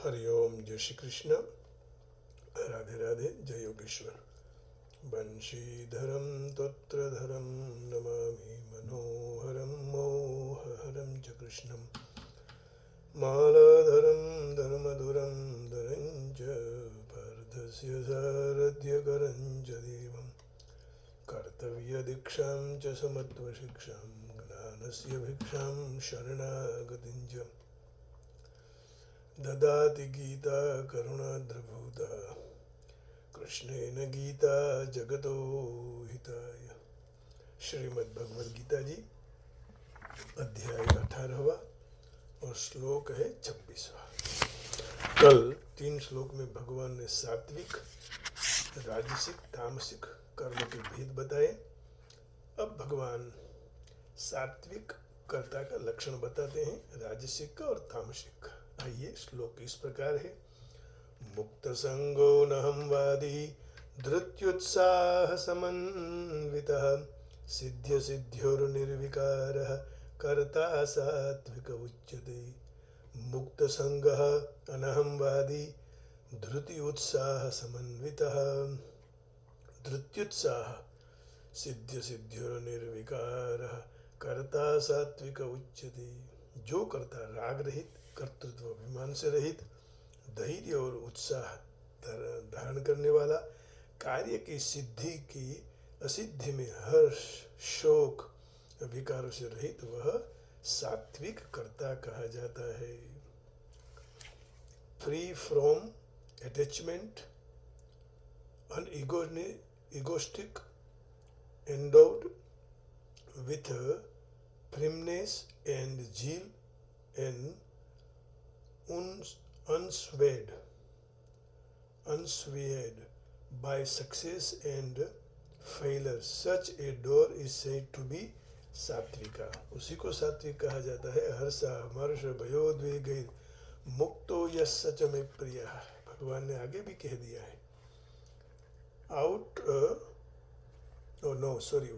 हरिओम। जय श्री कृष्ण। राधे राधे। जय योगेश्वर। बंशीधरं तोत्रधरं नमामि मनोहरं मोहहरं च कृष्णं मालाधरं धर्मधुरं धरं च पार्थस्य सारथ्यकरं च देवं कर्तव्यदीक्षां च समत्वशिक्षां ज्ञानस्य भिक्षां शरणागतिं च ददाति गीता करुणाद्रभूता कृष्णेन गीता जगतो हिताय। श्रीमद् भगवद गीता जी अध्याय 18वां और श्लोक है 26वां। कल 3 श्लोक में भगवान ने सात्विक, राजसिक, तामसिक कर्म के भेद बताए। अब भगवान सात्विक कर्ता का लक्षण बताते हैं, राजसिक का और तामसिक का। आइए, श्लोक इस प्रकार है। मुक्त संगो नहं वादी धृत्युत्साह समन्वितः सिद्ध्य सिद्ध्योर्निर्विकारः कर्ता सात्विक उच्यते। मुक्त संगः अनहं वादी धृति उत्साह समन्वितः धृत्युत्साह सिद्ध्य सिद्ध्योर्निर्विकारः कर्ता सात्विक उच्यते। जो कर्ता राग रहित, कर्तृत्व अभिमान से रहित, धैर्य और उत्साह धारण करने वाला, कार्य की सिद्धि की असिद्धि में हर्ष, शोक, विकारों से रहित, वह सात्विक कर्ता कहा जाता है। Free from attachment, unegoistic, endowed with firmness and zeal, and unswayed by success and failure. Such a door is said to be सात्विका। उसी को सात्विक कहा जाता है। हर्षा मर्ष भयोद्वेगैर मुक्तो यस सच में प्रिय। भगवान ने आगे भी कह दिया है,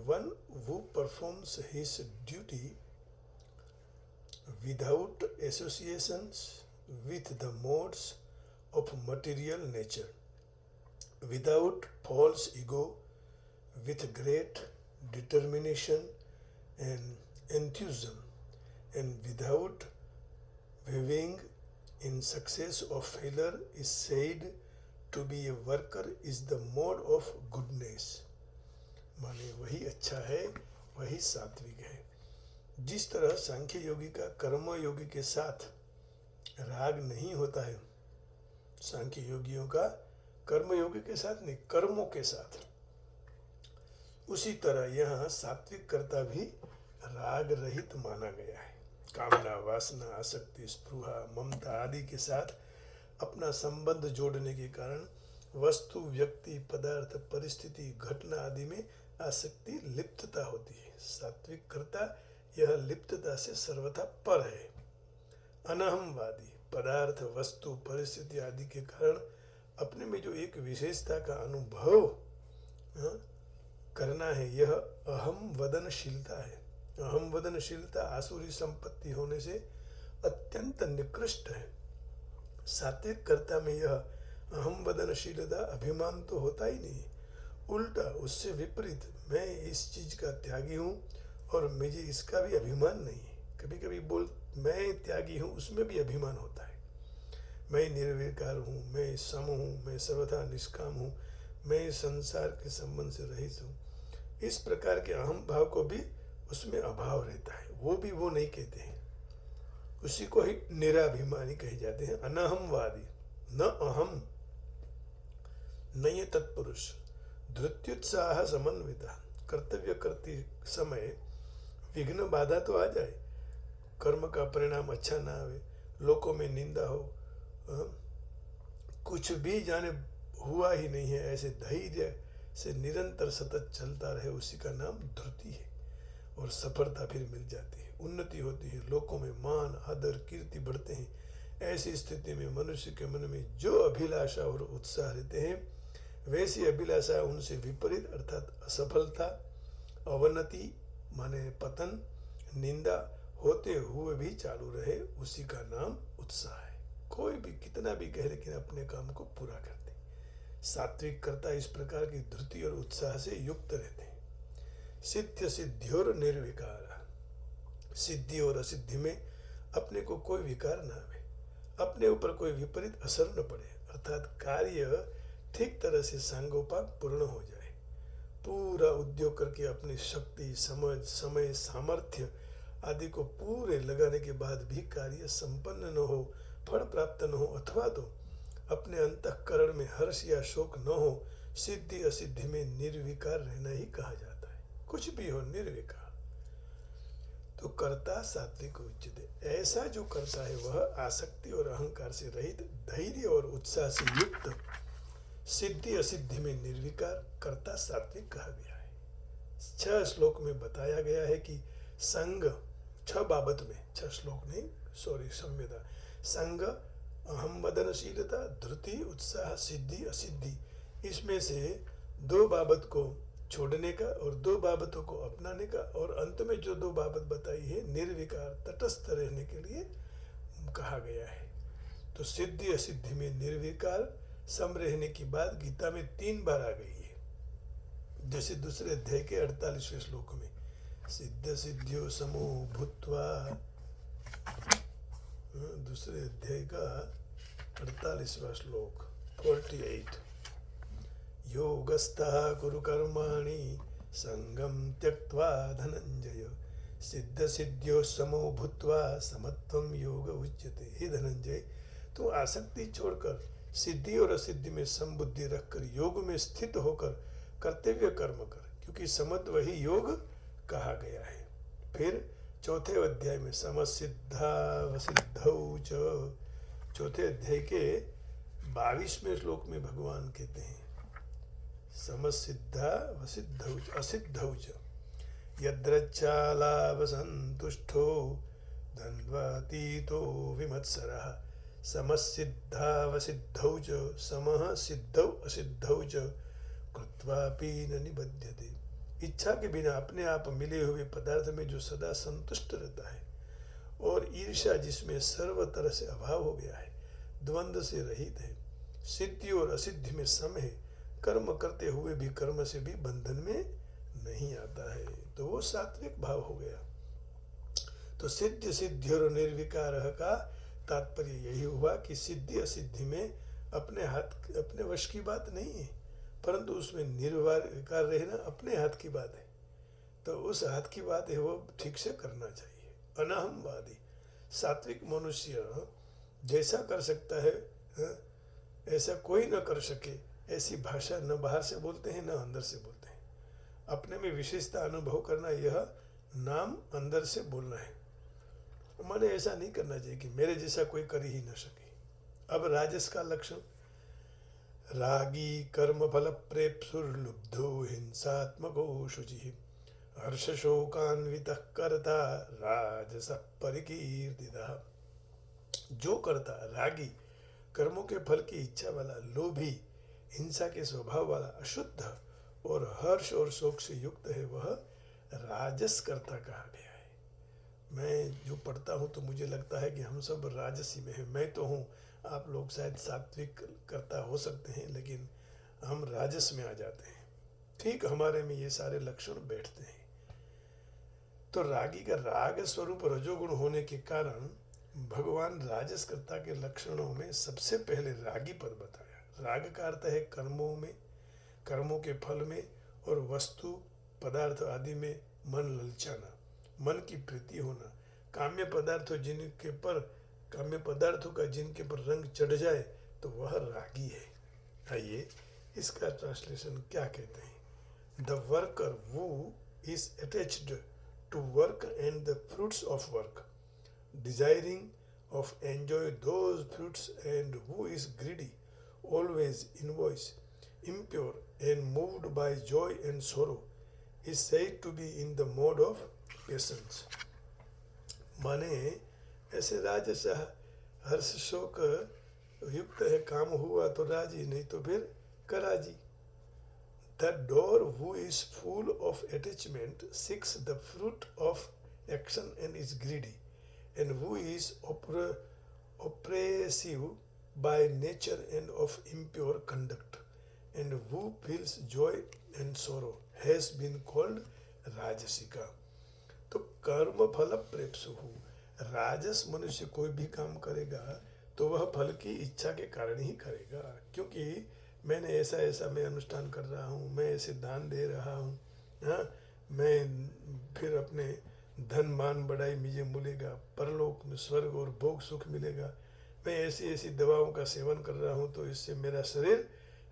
one who performs his duty without associations with the modes of material nature, without false ego, with great determination and enthusiasm, and without wavering in success or failure, is said to be a worker, is the mode of goodness। माने वही अच्छा है, वही सात्विक है। जिस तरह सांख्य योगी का कर्म योगी के साथ राग नहीं होता है, सांख्य योगियों का कर्म योगी के साथ नहीं, कर्मों के साथ, उसी तरह यहाँ सात्विक कर्ता भी राग रहित माना गया है। कामना, वासना, आसक्ति, स्पृहा, ममता आदि के साथ अपना संबंध जोड़ने के कारण वस्तु, व्यक्ति, पदार्थ, परिस्थिति, घटना आदि में आसक्ति, लिप्तता होती है। सात्विक कर्ता यह लिप्तता से सर्वथा पर है। अनहमवादी, पदार्थ, वस्तु, परिस्थिति आदि के कारण अपने में जो एक विशेषता का अनुभव करना है, यह अहम वदनशीलता है। अहम वदनशीलता आसुरी संपत्ति होने से अत्यंत निकृष्ट है। सात्विक कर्ता में यह अहम वदनशीलता, अभिमान तो होता ही नहीं, उल्टा उससे विपरीत, मैं इस चीज का त्यागी हूँ और मुझे इसका भी अभिमान नहीं है। कभी कभी मैं त्यागी हूँ, उसमें भी अभिमान होता है। मैं निर्विकार हूँ, मैं सम हूँ, मैं सर्वथा निष्काम हूँ, मैं संसार के संबंध से रहित हूँ। इस प्रकार के अहम भाव को भी उसमें अभाव रहता है। वो भी वो नहीं कहते हैं, उसी को ही निराभिमानी कहे जाते हैं। अनहमवादी, न अहम, न ये तत्पुरुष, धृत्युत्साह समन्विता। कर्तव्य करते समय विघ्न, बाधा तो आ जाए, कर्म का परिणाम अच्छा ना आवे, लोगों में निंदा हो, कुछ भी जाने हुआ ही नहीं है, ऐसे धैर्य से निरंतर सतत चलता रहे, उसी का नाम धृति है। और सफलता फिर मिल जाती है, उन्नति होती है, लोगों में मान, आदर, कीर्ति बढ़ते हैं। ऐसी स्थिति में मनुष्य के मन में जो अभिलाषा और उत्साह रहते हैं, वैसी अभिलाषा उनसे विपरीत अर्थात असफलता, अवनति माने पतन, निंदा होते हुए भी चालू रहे, उसी का नाम उत्साह है। कोई भी कितना भी कहे लेकिन अपने काम को पूरा करते। सात्विक कर्ता इस प्रकार की धृति और उत्साह से युक्त रहते हैं। सिद्ध सिद्धियोर निर्विकार, सिद्धि और असिद्धि में अपने को कोई विकार न आवे, अपने ऊपर कोई विपरीत असर न पड़े, अर्थात कार्य ठीक तरह से सांगोपांग पूर्ण हो जाए। पूरा उद्योग करके अपनी शक्ति, समझ, समय, सामर्थ्य आदि को पूरे लगाने के बाद भी कार्य संपन्न न हो, फल प्राप्त न हो, अथवा तो अपने अंतःकरण में हर्ष या शोक न हो, सिद्धि असिद्धि में निर्विकार रहना ही कहा जाता है। कुछ भी हो निर्विकार। तो कर्ता सात्विक उच्यते, ऐसा जो करता है वह आसक्ति और अहंकार से रहित, धैर्य और उत्साह से युक्त, सिद्धि असिद्धि में निर्विकार कर्ता सात्विक कहा गया है। 6 श्लोक में बताया गया है कि संग, 6 बाबत में, 6 श्लोक नहीं, सॉरी, संवेदा, संग, अहम वदनशीलता, धृति, उत्साह, सिद्धि असिद्धि, इसमें से 2 बाबत को छोड़ने का और 2 बाबतों को अपनाने का, और अंत में जो 2 बाबत बताई है निर्विकार तटस्थ रहने के लिए कहा गया है। तो सिद्धि असिद्धि में निर्विकार सम रहने की बात गीता में 3 बार आ गई है। जैसे दूसरे अध्याय के 48वें श्लोक में, सिद्ध सिद्धियो समो भूत्वा, दूसरे अध्याय का 48वां श्लोक 48, योगस्थः कुरु कर्माणि संगम त्यक्त्वा धनंजय, सिद्ध सिद्धियो समो भूत्वा समत्वम योग उच्यते। हे धनंजय, तो आसक्ति छोड़कर सिद्धि और असिद्धि में समबुद्धि रखकर योग में स्थित होकर कर्तव्य कर्म कर, क्योंकि समत्व ही योग कहा गया है। फिर 4थे अध्याय में समसिद्धा वसिद्धौ च, 4थे अध्याय के 22वें श्लोक में भगवान कहते हैं समसिद्धा वसिद्धौ च असिद्धौ च, यद्रच्छालाभ संतुष्टो द्वन्द्वातीतो विमत्सरः, समसिद्धावसिद्धौ च समः सिद्धौ असिद्धौ च कृत्वापि न निबध्यते। इच्छा के बिना अपने आप मिले हुए पदार्थ में जो सदा संतुष्ट रहता है, और ईर्ष्या जिसमें सर्व तरह से अभाव हो गया है, द्वंद्व से रहित है, सिद्धि और असिद्धि में सम है, कर्म करते हुए भी कर्म से भी बंधन में नहीं आता है, तो वो सात्विक भाव हो गया। तो सिद्ध सिद्धि और निर्विकार का तात्पर्य यही हुआ कि सिद्धि असिद्धि में अपने वश की बात नहीं है, परंतु उसमें निर्विकार रहना अपने हाथ की बात है। तो उस हाथ की बात है वो ठीक से करना चाहिए। अनाहमवादी सात्विक मनुष्य जैसा कर सकता है, ऐसा कोई न कर सके, ऐसी भाषा न बाहर से बोलते हैं न अंदर से बोलते हैं। अपने में विशेषता अनुभव करना, यह नाम अंदर से बोलना है। मैंने ऐसा नहीं करना चाहिए कि मेरे जैसा कोई कर ही न सके। अब राजस का लक्षण, रागी कर्म फल प्रेप्सुर्लुब्धो हिंसात्मको शुचि, हर्ष शोकान्वितः कर्ता राजस परिकीर्तितः। जो करता रागी, कर्मों के फल की इच्छा वाला, लोभी, हिंसा के स्वभाव वाला, अशुद्ध और हर्ष और शोक से युक्त है, वह राजस कर्ता कहा गया है। मैं जो पढ़ता हूँ तो मुझे लगता है कि हम सब राजसी में हैं। मैं तो हूँ, आप लोग शायद सात्विक कर्ता हो सकते हैं, लेकिन हम राजस में आ जाते हैं। ठीक हमारे में ये सारे लक्षण बैठते हैं। तो रागी का राग स्वरूप रजोगुण होने के कारण भगवान राजस कर्ता के लक्षणों में सबसे पहले रागी पद बताया। राग का अर्थ है कर्मों में, कर्मों के फल में और वस्तु पदार्थ आदि में मन ललचाना, मन की प्रीति होना, काम्य पदार्थों का जिनके पर रंग चढ़ जाए तो वह रागी है। आइए इसका ट्रांसलेशन क्या कहते हैं। The worker who is attached to work and the fruits of work, desiring of enjoy those fruits, and who is greedy, always envious, impure, and moved by joy and sorrow, is said to be in the mode of patience. माने ऐसे राजस हर्ष शोक युक्त है, काम हुआ तो राजी, नहीं तो फिर कराजी। The doer who is full of attachment seeks the fruit of action and is greedy, and who is oppressive by nature and of impure conduct, and who feels joy and sorrow has been called राजसिका। तो कर्म फल प्रेप्सु, राजस मनुष्य कोई भी काम करेगा तो वह फल की इच्छा के कारण ही करेगा, क्योंकि मैंने ऐसा ऐसा मैं अनुष्ठान कर रहा हूँ, मैं ऐसे दान दे रहा हूँ, हाँ, मैं फिर अपने धन मान बढ़ाई मुझे मिलेगा, परलोक में स्वर्ग और भोग सुख मिलेगा, मैं ऐसी ऐसी दवाओं का सेवन कर रहा हूँ तो इससे मेरा शरीर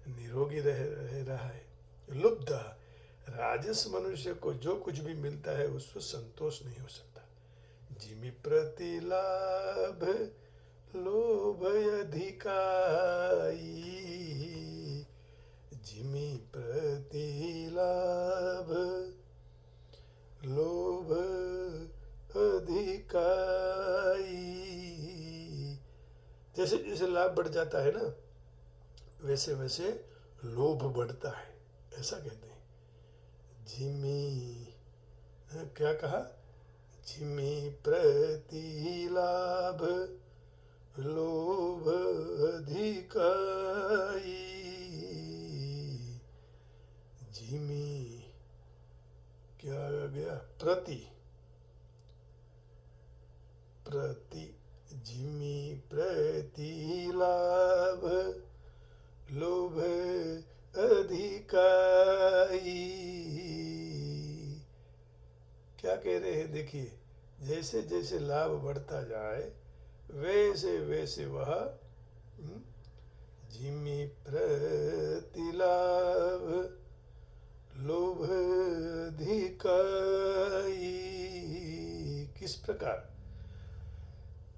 निरोगी रह रहा है। लुब्ध, राजस मनुष्य को जो कुछ भी मिलता है उसको संतोष नहीं हो सकता। जिमि प्रति लाभ लोभ अधिकाई, जिमि प्रति लाभ लोभ अधिकाई। जैसे जैसे लाभ बढ़ जाता है ना, वैसे वैसे लोभ बढ़ता है, ऐसा कहते हैं। जिमि, क्या कहा, जिमि प्रति लाभ लोभ अधिकाई, जिमि क्या आ गया, प्रति प्रति, जिमि प्रति लाभ लोभ अधिकाई। क्या कह रहे हैं, देखिए, जैसे जैसे लाभ बढ़ता जाए वैसे वैसे वह जिमि प्रति लाभ लोभ अधिकाई। किस प्रकार,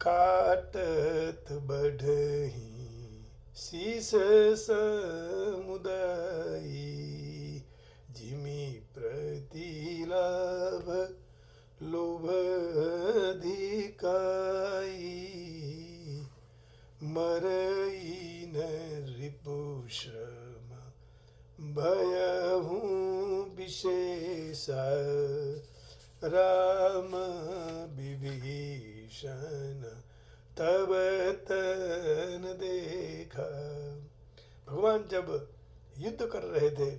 काटत बढ़ही शीस समुदाई, जिमि प्रति लाभ लोभ अधिकाई। मरई न रिपुश्रम भयहु विशेषा, राम विभीषण तब तन देखा। भगवान जब युद्ध कर रहे थे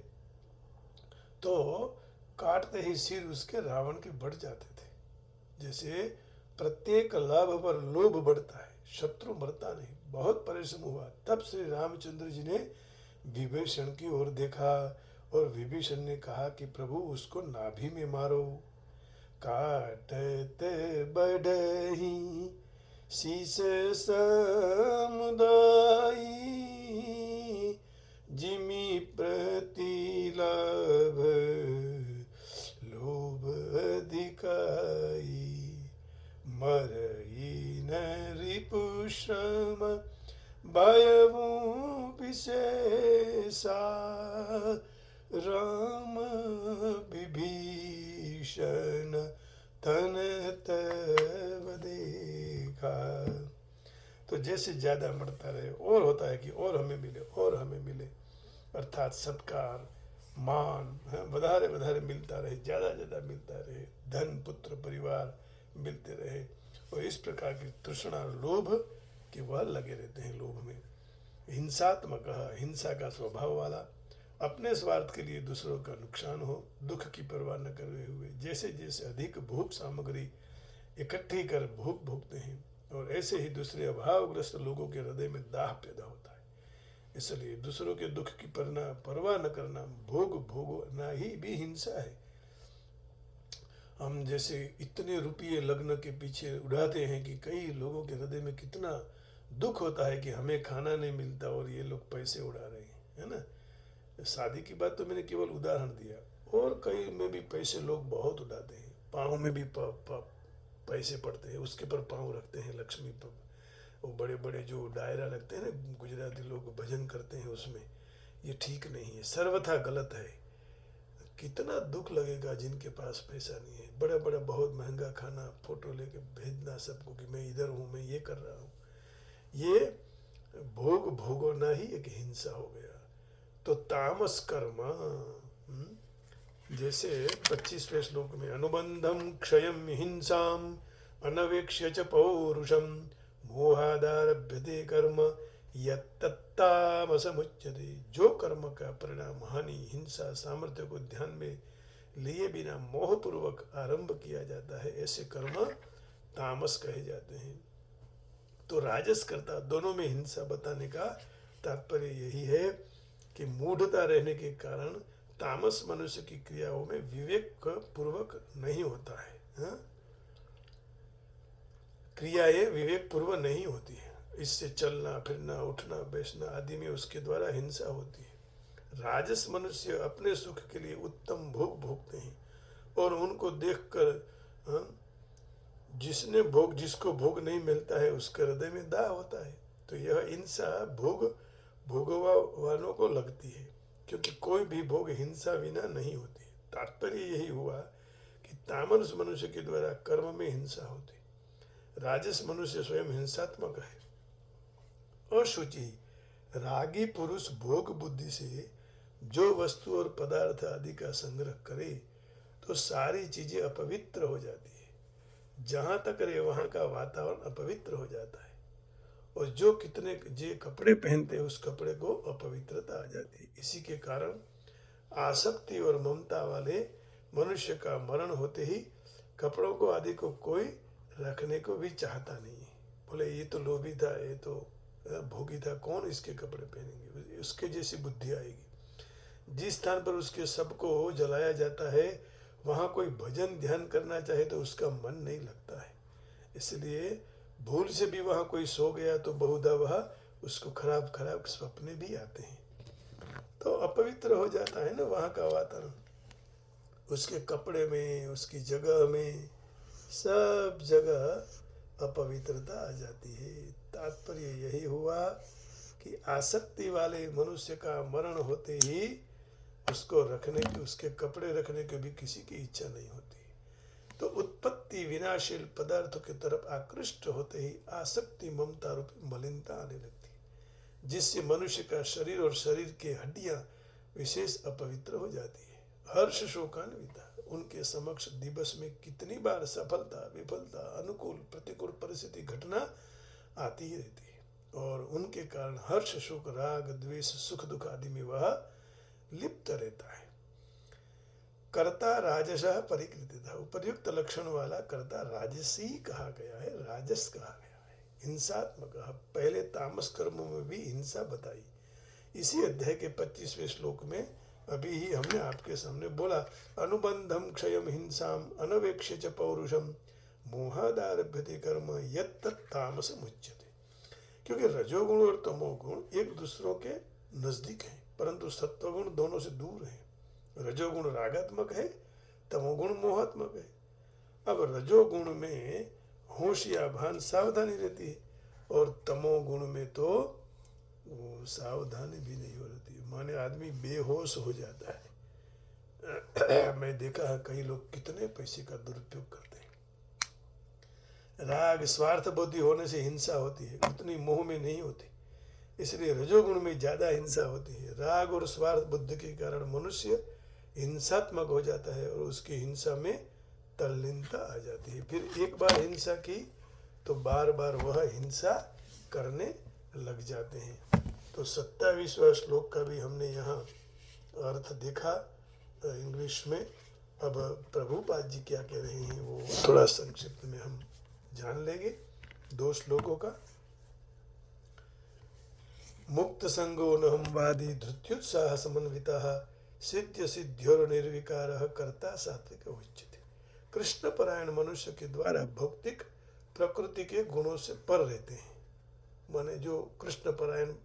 तो काटते ही सिर उसके रावण के बढ़ जाते थे। जैसे प्रत्येक लाभ पर लोभ बढ़ता है, शत्रु मरता नहीं। बहुत परिश्रम हुआ, तब श्री रामचंद्र जी ने विभीषण की ओर देखा और विभीषण ने कहा कि प्रभु उसको नाभि में मारो। काटत बढ़ही शीस समुदाई, जिमि प्रति लाभ लोभ अधिकाई। मरई न रिपुश्रम भयहु विशेषा, राम विभीषण तन तब देखा। तो जैसे ज्यादा बढ़ता रहे और होता है कि और हमें मिले और हमें मिले, अर्थात सत्कार मान वधारे वधारे मिलता रहे, ज्यादा ज्यादा मिलता रहे, धन पुत्र परिवार मिलते रहे, और इस प्रकार की तृष्णा लोभ कि वह लगे रहते हैं लोभ में। हिंसात्मक, हिंसा का स्वभाव वाला, अपने स्वार्थ के लिए दूसरों का नुकसान हो, दुख की परवाह न करे हुए जैसे जैसे अधिक भूख सामग्री इकट्ठी कर भूख भोगते हैं, और ऐसे ही दूसरे अभावग्रस्त लोगों के हृदय में दाह पैदा होता है। इसलिए दूसरों के दुख की परवाह न करना, भोग भोगना ही भी हिंसा है। हम जैसे इतने रुपये लग्न के पीछे उड़ाते हैं कि कई लोगों के हृदय में कितना दुख होता है कि हमें खाना नहीं मिलता और ये लोग पैसे उड़ा रहे हैं, है ना। शादी की बात तो मैंने केवल उदाहरण दिया, और कई में भी पैसे लोग बहुत उड़ाते हैं। पाँव में भी पैसे पड़ते हैं, उसके पर पाँव रखते हैं लक्ष्मी पर। वो बड़े बड़े जो डायरा लगते हैं ना, गुजराती लोग भजन करते हैं उसमें, ये ठीक नहीं है, सर्वथा गलत है। कितना दुख लगेगा जिनके पास पैसा नहीं है, बड़ा बड़ा बहुत महंगा खाना फोटो लेके भेजना सबको कि मैं इधर हूँ, मैं ये कर रहा हूँ। ये भोग भोगना ही एक हिंसा हो गया। तो तामस कर्म, जैसे 25वें श्लोक में अनुबंधम क्षयम हिंसाम अनवेक्ष्य च पौरुषम मोहादारभ्यते कर्म यत्तत्तामसमुच्यते। जो कर्म का परिणाम हानि, हिंसा, सामर्थ्य को ध्यान में लिए बिना मोहपूर्वक आरंभ किया जाता है, ऐसे कर्म तामस कहे जाते हैं। तो राजस कर्ता दोनों में हिंसा बताने का तात्पर्य यही है कि मूढ़ता रहने के कारण तामस मनुष्य की क्रियाओं में विवेक पूर्वक नहीं होता है। क्रियाएं विवेक पूर्वक नहीं होती है, इससे चलना फिरना उठना बैठना आदि में उसके द्वारा हिंसा होती है। राजस मनुष्य अपने सुख के लिए उत्तम भोग भोगते हैं और उनको देखकर जिसको भोग नहीं मिलता है उसके हृदय में दाह होता है। तो यह हिंसा भोगवा वालों को लगती है, क्योंकि कोई भी भोग हिंसा बिना नहीं होती। तात्पर्य यही हुआ कि तामस मनुष्य के द्वारा कर्म में हिंसा होती, राजस मनुष्य स्वयं हिंसात्मक है। अशुचि रागी पुरुष भोग बुद्धि से जो वस्तु और पदार्थ आदि का संग्रह करे तो सारी चीजें अपवित्र हो जाती है। जहां तक रहे वहां का वातावरण अपवित्र हो जाता है, और जो कितने जे कपड़े पहनते हैं उस कपड़े को अपवित्रता आ जाती है। इसी के कारण आसक्ति और ममता वाले मनुष्य का मरण होते ही कपड़ों को आदि को कोई रखने को भी चाहता नहीं है। बोले ये तो लोभी था, ये तो भोगी था, कौन इसके कपड़े पहनेंगे, उसके जैसी बुद्धि आएगी। जिस स्थान पर उसके सबको जलाया जाता है वहां कोई भजन ध्यान करना चाहे तो उसका मन नहीं लगता है। इसलिए भूल से भी वहां कोई सो गया तो बहुधा वह उसको खराब खराब सपने भी आते हैं। तो अपवित्र हो जाता है ना वहां का वातावरण, उसके कपड़े में, उसकी जगह में, सब जगह अपवित्रता आ जाती है। तात्पर्य यही हुआ कि आसक्ति वाले मनुष्य का मरण होते ही उसको रखने की, उसके कपड़े रखने की भी किसी की इच्छा नहीं होती। तो उत्पत्ति विनाशील पदार्थों की तरफ आकृष्ट होते ही आसक्ति ममता रूपी मलिनता आने लगती, जिससे मनुष्य का शरीर और शरीर के हड्डियां विशेष अपवित्र हो जाती है। हर्ष शोकान्विता उनके समक्ष दिवस में कितनी बार सफलता विफलता अनुकूल प्रतिकूल परिस्थिति घटना आती ही रहती है, और उनके कारण हर्ष शोक राग द्वेष सुख दुख आदि में वह लिप्त रहता है। कर्ता राजसः परिकृतितः, उपर्युक्त लक्षण वाला कर्ता राजसी कहा गया है, राजस कहा गया है। हिंसात्मक, पहले तामस कर्मों में भी हिंसा बताई। इसी अध्याय के 25वें श्लोक में अभी ही हमने आपके सामने बोला, अनुबंधम क्षयम हिंसाम अनवेक्ष्य च पौरुषम मोहादारभ्यते कर्म यत्तत्तामस मुच्यते। क्योंकि रजोगुण और तमोगुण एक दूसरों के नजदीक हैं, परंतु सत्वगुण दोनों से दूर है। रजोगुण रागात्मक है, तमोगुण मोहात्मक है। अब रजोगुण में होश या भान सावधानी रहती है, और तमोगुण में तो सावधानी भी नहीं हो रहती है, माने आदमी बेहोश हो जाता है। मैं देखा है कई लोग कितने पैसे का दुरुपयोग करते हैं। राग स्वार्थ बुद्धि होने से हिंसा होती है, उतनी मोह में नहीं होती, इसलिए रजोगुण में ज्यादा हिंसा होती है। राग और स्वार्थ बुद्धि के कारण मनुष्य हिंसात्मक हो जाता है और उसकी हिंसा में तल्लीनता आ जाती है। फिर एक बार हिंसा की तो बार बार वह हिंसा करने लग जाते हैं। तो 27वां श्लोक का भी हमने यहाँ अर्थ देखा इंग्लिश में। अब प्रभुपाद जी क्या कह रहे हैं वो थोड़ा संक्षिप्त में हम जान लेंगे 2 श्लोकों का। मुक्त संगो नहम वादी धृत्युत्साह समन्वितः सिद्ध सिद्ध्योर निर्विकारः कर्ता सात्विक उच्यते। कृष्ण परायण मनुष्य के द्वारा भौतिक प्रकृति के गुणों से पर रहते हैं, माने जो कृष्ण परायण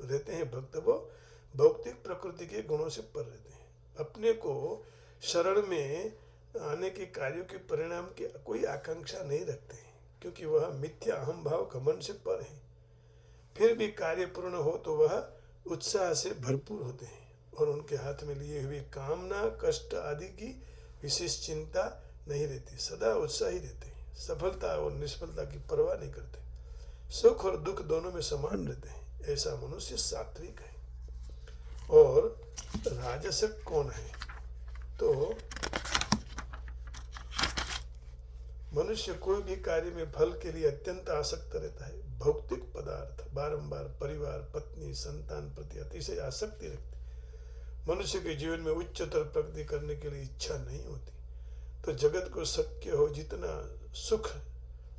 रहते हैं भक्त वो भौतिक प्रकृति के गुणों से पर रहते हैं। अपने को शरण में आने के कार्यों के परिणाम की कोई आकांक्षा नहीं रखते हैं, क्योंकि वह मिथ्या अहम भाव घमंड से पर है। फिर भी कार्य पूर्ण हो तो वह उत्साह से भरपूर होते हैं और उनके हाथ में लिए हुए कामना कष्ट आदि की विशेष चिंता नहीं रहती, सदा उत्साही रहते हैं। सफलता और निष्फलता की परवाह नहीं करते, सुख और दुख दोनों में समान रहते हैं। ऐसा मनुष्य सात्विक है। और राजसक कौन है? तो मनुष्य कोई भी कार्य में फल के लिए अत्यंत आसक्त रहता है। भौतिक पदार्थ, बारंबार परिवार, पत्नी, संतान प्रति अतिशय आसक्ति रखती। मनुष्य के जीवन में उच्चतर प्रगति करने के लिए इच्छा नहीं होती, तो जगत को शक्य हो जितना सुख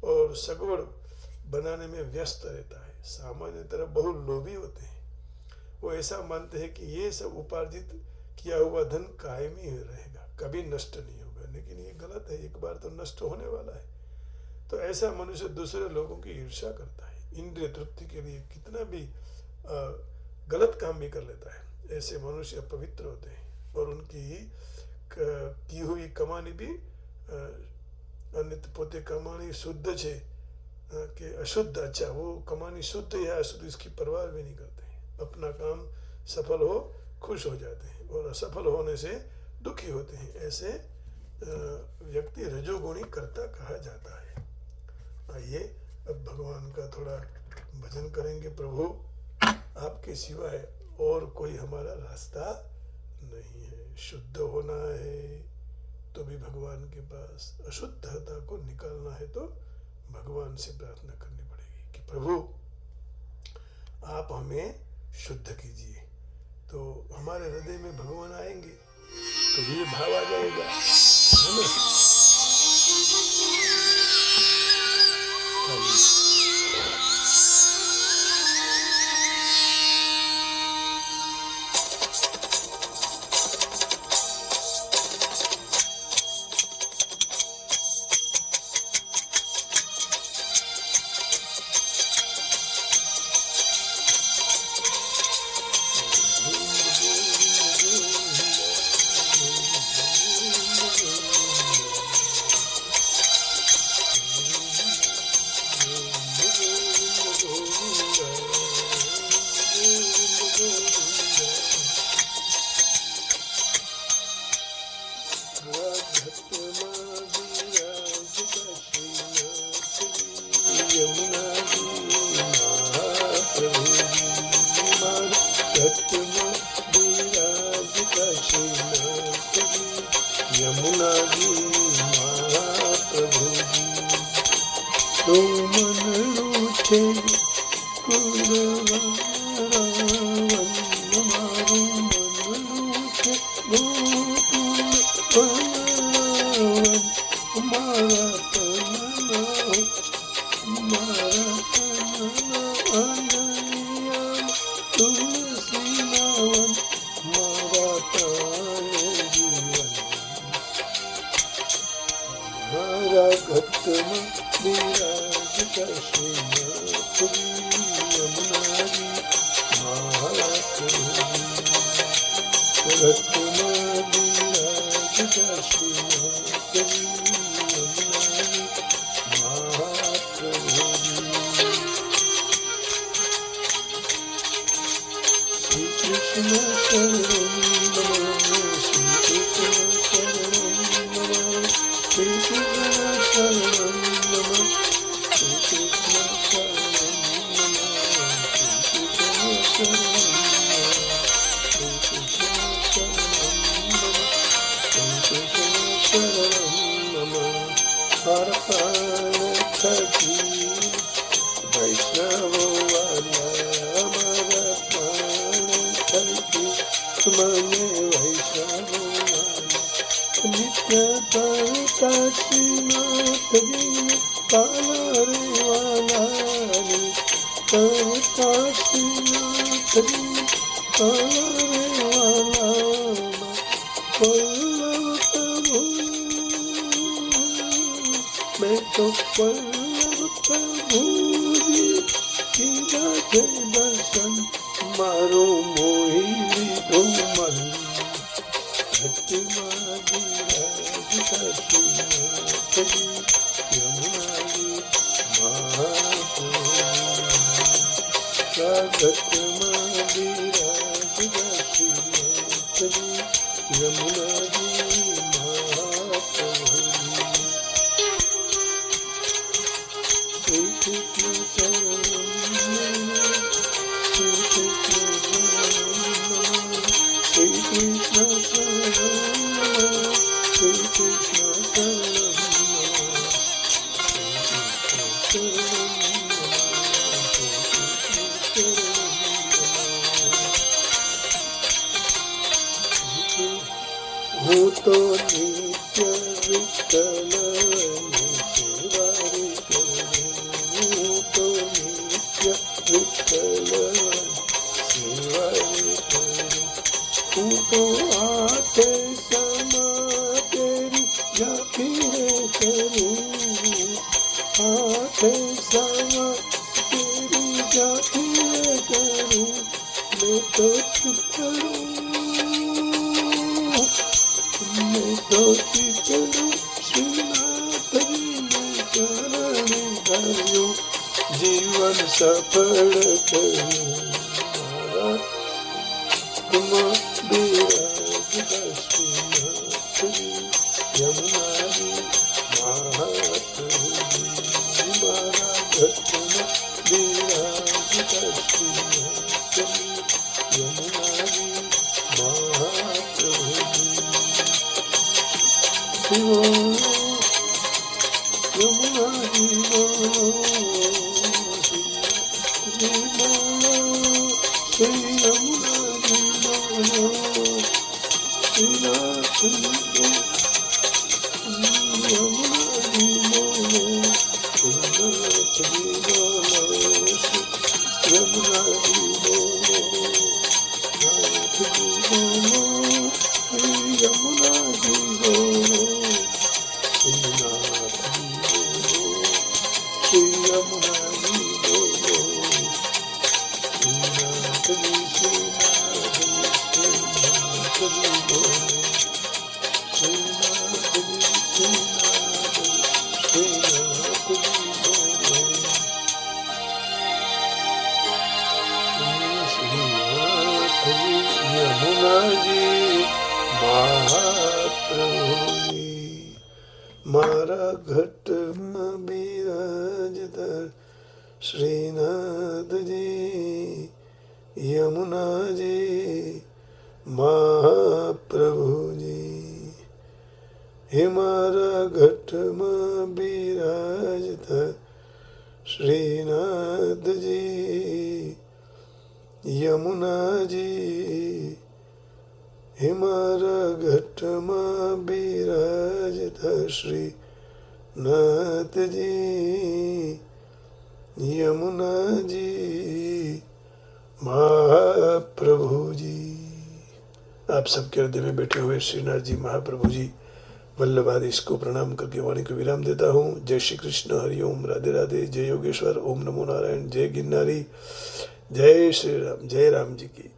और सगवड़ बनाने में व्यस्त रहता है। सामान्यतः बहुत लोभी होते हैं। वो ऐसा मानते हैं कि ये सब उपार्जित किया हुआ धन कायमी रहेगा, कभी नष्ट नहीं होगा, लेकिन ये गलत है, एक बार तो नष्ट होने वाला है। तो ऐसा मनुष्य दूसरे लोगों की ईर्ष्या करता है, इंद्रिय तृप्ति के लिए कितना भी गलत काम भी कर लेता है। ऐसे मनुष्य अपवित्र होते हैं और उनकी की हुई कमानी भी अन्यथा पोते कमानी शुद्ध छे कि अशुद्ध, अच्छा वो कमानी शुद्ध या अशुद्ध इसकी परवाह भी नहीं करते हैं। अपना काम सफल हो खुश हो जाते हैं और असफल होने से दुखी होते हैं। ऐसे व्यक्ति रजोगुणी कर्ता कहा जाता है। आइए अब भगवान का थोड़ा भजन करेंगे। प्रभु आपके सिवाय और कोई हमारा रास्ता नहीं है। शुद्ध होना है तो भी भगवान के पास, अशुद्धता को निकालना है तो भगवान से प्रार्थना करनी पड़ेगी कि प्रभु आप हमें शुद्ध कीजिए। तो हमारे हृदय में भगवान आएंगे तो ये भाव आ जाएगा, है ना? यमुना जी महाप्रभु जी, तो मन रूठे कुरवावन मारो, मन रूठे गोकुलवन मारा तमना, मारा तमना अनन्या तुलसी नावन मारा तारे जीवन मारा गतम विराज काशीनाथ जी, यमुना जी महाप्रभु गतम विराज काशीनाथ जी, यमुना जी महाप्रभु। श्री कृष्ण शरणं नमः, श्री कृष्ण शरणं नमः, श्री कृष्ण शरणं नमः, श्री कृष्ण शरणं नमः, श्री कृष्ण शरणं नमः, श्री कृष्ण शरणं नमः, श्री कृष्ण शरणं नमः। हर प्राण खजी वैष्णव वाला अमर प्राण खजी मने वैष्णव वाला नित्य काशीनाथ जी पालरे वाला नित्य काशीनाथ जी पालरे वाला पल्लव प्रभु मैं तो पल्लव प्रभु जी सीधा जय दर्शन मारो मोही लीधो मन काशीनाथ जी, यमुना जी महाप्रभु विराज काशीनाथ जी, यमुना जी महाप्रभु। श्री कृष्ण शरणं नमः, श्री कृष्ण शरणं नमः, श्री कृष्ण शरणं नमः, श्री कृष्ण शरणं नमः, तो नित्य विठ्ठलनी सेवा रे करू, तो नित्य विठ्ठलनी सेवा रे करू, हूँ तो आठे समा तेरी जाती रे करूँ, आठे समा तेरी जाती रे करूँ, मैं तो चितरू, मैं तो चितरू श्रीनाथ जी ने चरण धर्यो, जीवन सफल करूँ मारा तुम विराज श्रीनाथ जी, यमुना जी महाप्रभु जी, मारा घटना विराज श्रीनाथ जी, यमुना जी महाप्रभु जी, शिवो यमुना जी बोलो, श्री बोलो, श्री यमुना जी बोलो, श्रीनाथ जी बोलो, यमुना जी बोलो, श्रीनाथ जी बोलो, यमुना जी बोलो, नाथ जी बोलो, श्री यमुना जी बोलो, श्रीनाथ जी बोलो, श्री यमुना जी बोलो, श्रीनाथ जी श्रीनाथ जी श्रीनाथ जी बोलो, श्रीनाथ जी श्रीनाथ जी श्रीनाथ जी बोलो, श्रीनाथ जी यमुना जी महाप्रभु जी, मारा घट में बिराजता श्रीनाथ जी, यमुना जी महाप्रभु जी, हे मारा घट में बिराजता श्रीनाथ जी, यमुना जी, हे मारा घट में बिराजता श्रीनाथ जी, यमुना जी महाप्रभु जी। आप सबके हृदय में बैठे हुए श्रीनाथ जी महाप्रभु जी वल्लभाधीश को प्रणाम करके वाणी को विराम देता हूँ। जय श्री कृष्ण, हरिओम, राधे राधे, जय योगेश्वर, ओम नमो नारायण, जय गिरनारी, जय श्री राम, जय राम जी की,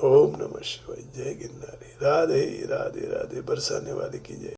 ओम नमः शिवाय, जय गिरनारी, राधे राधे राधे, बरसाने वाले की जय।